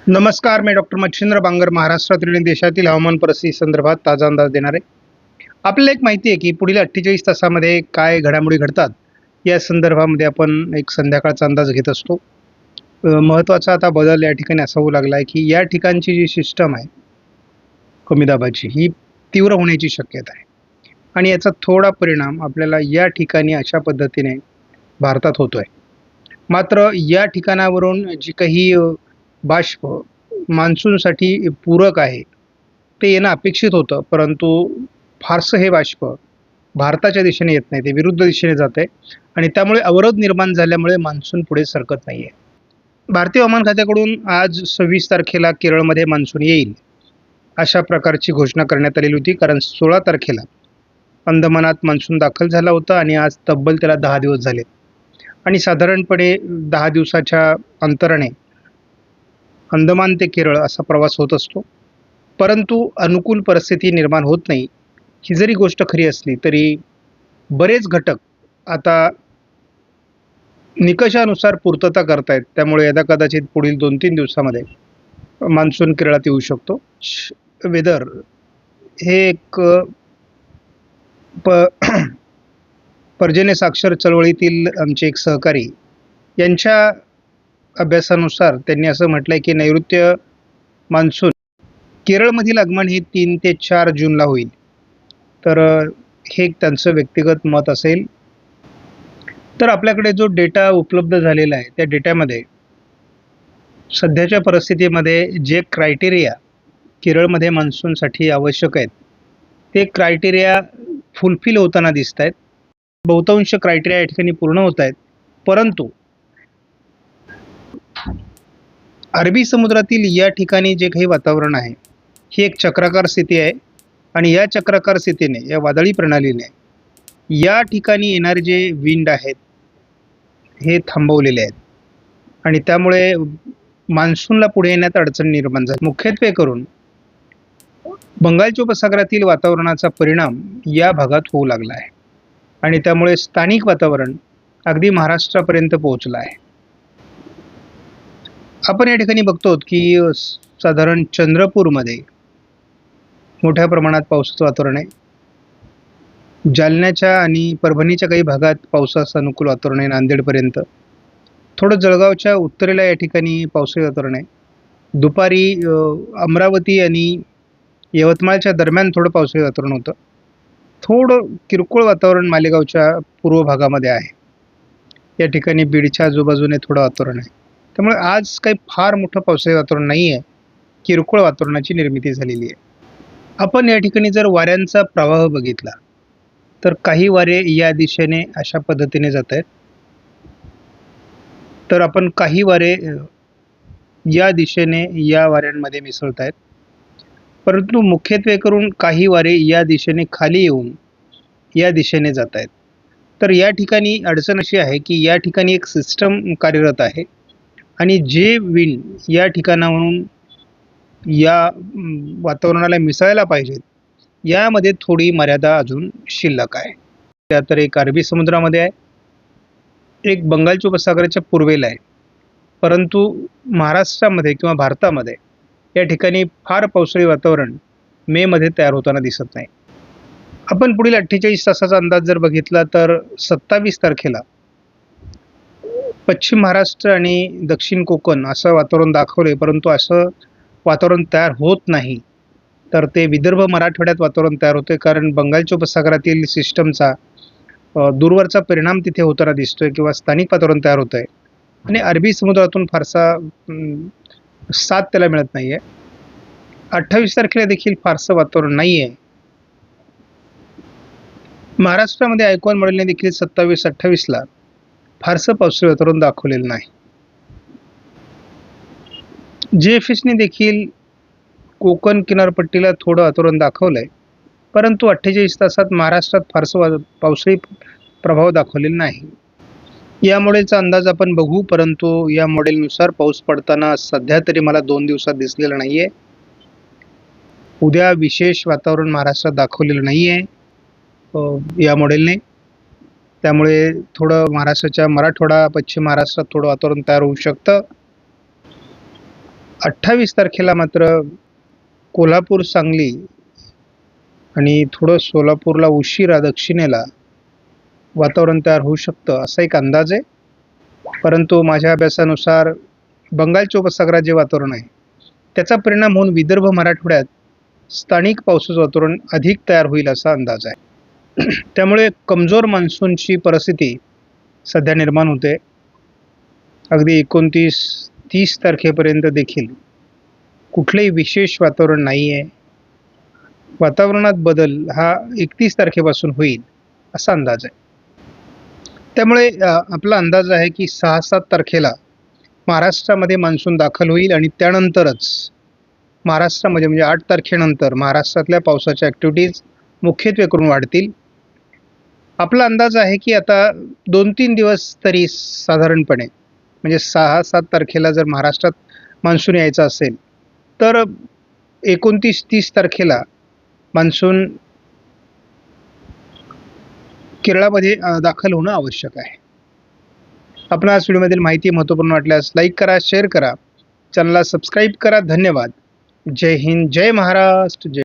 नमस्कार, मी डॉक्टर मच्छिंद्र बांगर महाराष्ट्रातील आणि देशातील हवामान परिस्थिती संदर्भात ताजा अंदाज देणार आहे. आपल्याला एक माहिती आहे की पुढील 48 तासामध्ये काय घडामोडी घडतात या संदर्भामध्ये आपण एक संध्याकाळचा अंदाज घेत असतो. महत्त्वाचा आता बदल या ठिकाणी असा होऊ लागला आहे की या ठिकाणची जी सिस्टम आहे कमी दाबाची ही तीव्र होण्याची शक्यता आहे आणि याचा थोडा परिणाम आपल्याला या ठिकाणी अशा पद्धतीने भारतात होतोय. मात्र या ठिकाणावरून जी काही बाष्प मान्सूनसाठी पूरक आहे, ते येणं अपेक्षित होतं. परंतु फारसं हे बाष्प भारताच्या दिशेने येत नाही, ते विरुद्ध दिशेने जात आहे आणि त्यामुळे अवरोध निर्माण झाल्यामुळे मान्सून पुढे सरकत नाही आहे. भारतीय हवामान खात्याकडून आज 26 तारखेला केरळमध्ये मान्सून येईल, अशा प्रकारची घोषणा करण्यात आलेली होती. कारण 16 तारखेला अंदमानात मान्सून दाखल झाला होता आणि आज तब्बल त्याला 10 दिवस झाले आणि साधारणपणे 10 दिवसाच्या अंतराने अंदमान ते केरळ असा प्रवास होत असतो. परंतु अनुकूल परिस्थिती निर्माण होत नाही. ही जरी गोष्ट खरी असली तरी बरेच घटक आता निकषानुसार पूर्तता करतायत. त्यामुळे यदाकदाचित पुढील 2-3 दिवसामध्ये मान्सून केरळात येऊ शकतो. वेदर हे एक पर्जन्य साक्षर चळवळीतील आमचे एक सहकारी यांच्या अभ्यासानुसार त्यांनी असं म्हटलंय की नैऋत्य मान्सून केरळमधील आगमन हे 3 ते 4 जूनला होईल. तर हे त्यांचं व्यक्तिगत मत असेल. तर आपल्याकडे जो डेटा उपलब्ध झालेला आहे त्या डेटामध्ये सध्याच्या परिस्थितीमध्ये जे क्रायटेरिया केरळमध्ये मान्सूनसाठी आवश्यक आहेत ते क्रायटेरिया फुलफिल होताना दिसत आहेत. बहुतांश क्रायटेरिया या ठिकाणी पूर्ण होत आहेत. परंतु अरबी समुद्रातील या ठिकाणी जे काही वातावरण आहे ही एक चक्राकार स्थिती आहे आणि या चक्राकार स्थितीने, या वादळी प्रणालीने या ठिकाणी येणारे जे विंड आहेत हे थांबवलेले आहेत आणि त्यामुळे मान्सूनला पुढे येण्यात अडचण निर्माण झाली. मुख्यत्वे करून बंगालच्या उपसागरातील वातावरणाचा परिणाम या भागात होऊ लागला आहे आणि त्यामुळे स्थानिक वातावरण अगदी महाराष्ट्रापर्यंत पोहोचलं आहे. आपण या ठिकाणी बघतो की साधारण चंद्रपूरमध्ये मोठ्या प्रमाणात पावसाचं वातावरण आहे. जालन्याच्या आणि परभणीच्या काही भागात पावसाचं अनुकूल वातावरण आहे. नांदेडपर्यंत थोडं जळगावच्या उत्तरेला या ठिकाणी पावसाचं वातावरण आहे. दुपारी अमरावती आणि यवतमाळच्या दरम्यान थोडं पावसाचं वातावरण होतं. थोडं किरकोळ वातावरण मालेगावच्या पूर्व भागामध्ये आहे. या ठिकाणी बीडच्या आजूबाजूने थोडं वातावरण आहे. त्यामुळे आज काही फार मोठं पावसाचं वातावरण नाही आहे. किरकोळ वातावरणाची निर्मिती झालेली आहे. आपण या ठिकाणी जर वाऱ्यांचा प्रवाह बघितला तर काही वारे या दिशेने अशा पद्धतीने जात आहेत, तर आपण काही वारे या दिशेने या वाऱ्यांमध्ये मिसळत आहेत. परंतु मुख्यत्वे करून काही वारे या दिशेने खाली येऊन या दिशेने जात आहेत. तर या ठिकाणी अडचण अशी आहे की या ठिकाणी एक सिस्टम कार्यरत आहे आणि जे विंड या ठिकाणावरून या वातावरणाला मिसळायला पाहिजेत यामध्ये थोडी मर्यादा अजून शिल्लक आहे. त्या तर एक अरबी समुद्रामध्ये आहे, एक बंगालच्या उपसागराच्या पूर्वेला आहे. परंतु महाराष्ट्रामध्ये किंवा भारतामध्ये या ठिकाणी फार पावसाळी वातावरण मे मध्ये तयार होताना दिसत नाही. आपण पुढील 48 तासाचा अंदाज जर बघितला तर 27 तारखेला पश्चिम महाराष्ट्र आणि दक्षिण कोकण असं वातावरण दाखवले, परंतु असं वातावरण तयार होत नाही. तर ते विदर्भ मराठवाड्यात वातावरण तयार होते, कारण बंगालच्या उपसागरातील सिस्टमचा दूरवरचा परिणाम तिथे होताना दिसतोय किंवा स्थानिक वातावरण तयार होत आहे आणि अरबी समुद्रातून फारसा साथ त्याला मिळत नाहीये. 28 तारखेला देखील फारसं वातावरण नाहीये. महाराष्ट्रामध्ये आयकॉन मॉडेलने देखील 27-28ला फारसं पावसाळी वातावरण दाखवलेलं नाही. JFSने देखील कोकण किनारपट्टीला थोडं वातावरण दाखवलंय, परंतु 48 तासात महाराष्ट्रात फारसं पावसाळी प्रभाव दाखवलेला नाही. या मॉडेलचा अंदाज आपण बघू, परंतु या मॉडेलनुसार पाऊस पडताना सध्या तरी मला 2 दिवसात दिसलेला नाहीये. उद्या विशेष वातावरण महाराष्ट्रात दाखवलेलं नाहीये या मॉडेलने. त्यामुळे थोडं महाराष्ट्राच्या मराठवाडा, पश्चिम महाराष्ट्रात थोडं वातावरण तयार होऊ शकतं. 28 तारखेला मात्र कोल्हापूर, सांगली आणि थोडं सोलापूरला उशिरा दक्षिणेला वातावरण तयार होऊ शकतं असा एक अंदाज आहे. परंतु माझ्या अभ्यासानुसार बंगालच्या उपसागरात जे वातावरण आहे त्याचा परिणाम होऊन विदर्भ, मराठवाड्यात स्थानिक पावसाचं वातावरण अधिक तयार होईल असा अंदाज आहे. त्यामुळे कमजोर मान्सूनची परिस्थिती सध्या निर्माण होते. अगदी 29-30 तारखेपर्यंत देखील कुठलंही विशेष वातावरण नाही आहे. वातावरणात बदल हा 31 तारखेपासून होईल असा अंदाज आहे. त्यामुळे आपला अंदाज आहे की 6-7 तारखेला महाराष्ट्रामध्ये मान्सून दाखल होईल आणि त्यानंतरच महाराष्ट्रामध्ये म्हणजे 8 तारखेनंतर महाराष्ट्रातल्या पावसाच्या ॲक्टिव्हिटीज मुख्यत्वे करून वाढतील. आपला अंदाज आहे की आता 2-3 दिवस तरी साधारणपणे म्हणजे 6-7 तारखेला जर महाराष्ट्रात मान्सून यायचा असेल तर 29-30 तारखेला मान्सून केरळामध्ये दाखल होणं आवश्यक आहे. आपणास आज व्हिडिओमधील माहिती महत्त्वपूर्ण वाटल्यास लाईक करा, शेअर करा, चॅनलला सबस्क्राईब करा. धन्यवाद. जय हिंद, जय महाराष्ट्र. जय